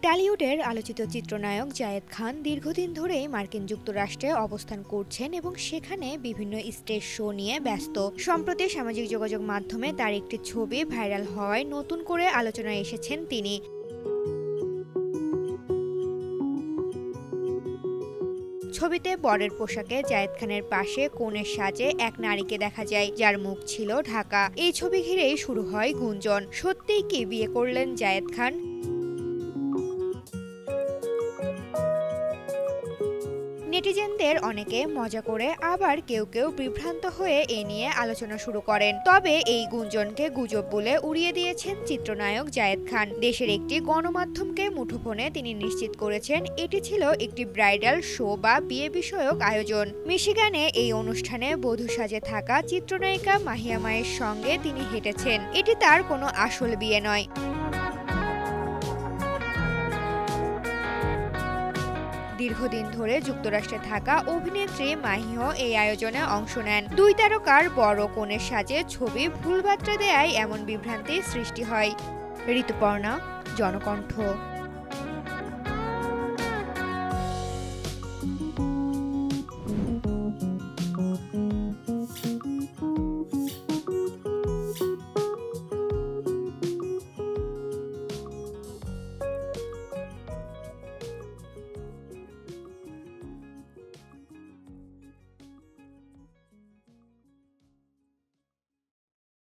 টলিউডের আলোচিত চিত্রনায়ক জায়েদ খান দীর্ঘদিন ধরেই মার্কিন যুক্তরাষ্ট্রে অবস্থান করছেন এবং সেখানে বিভিন্ন স্টেজ শো নিয়ে ব্যস্ত। সম্প্রতি সামাজিক যোগাযোগ মাধ্যমে তার একটি ছবি ভাইরাল হওয়ায় নতুন করে আলোচনায় এসেছেন তিনি। ছবিতে বরের পোশাকে জায়েদ খানের পাশে কনের সাজে এক নারীকে দেখা যায়, যার মুখ ছিল ঢাকা। এই ছবি ঘিরেই শুরু হয় গুঞ্জন, সত্যিই কি বিয়ে করলেন জায়েদ খান? নেটিজেনদের অনেকে মজা করে, আবার কেউ কেউ বিভ্রান্ত হয়ে এ নিয়ে আলোচনা শুরু করেন। তবে এই গুঞ্জনকে গুজব বলে উড়িয়ে দিয়েছেন চিত্রনায়ক জায়েদ খান। দেশের একটি গণমাধ্যমকে মুঠোফোনে তিনি নিশ্চিত করেছেন এটি ছিল একটি ব্রাইডাল শো বা বিয়ে বিষয়ক আয়োজন। মিশিগানে এই অনুষ্ঠানে বধূ সাজে থাকা চিত্রনায়িকা মাহিয়া মায়ের সঙ্গে তিনি হেঁটেছেন। এটি তার কোনো আসল বিয়ে নয়। দীর্ঘদিন ধরে যুক্তরাষ্ট্রে থাকা অভিনেত্রী মাহিও এই আয়োজনে অংশ নেন। দুই তারকার বড় কনের সাজে ছবি ভুলবার্তা দেয়ায় এমন বিভ্রান্তির সৃষ্টি হয়। ঋতুপর্ণা, জনকণ্ঠ।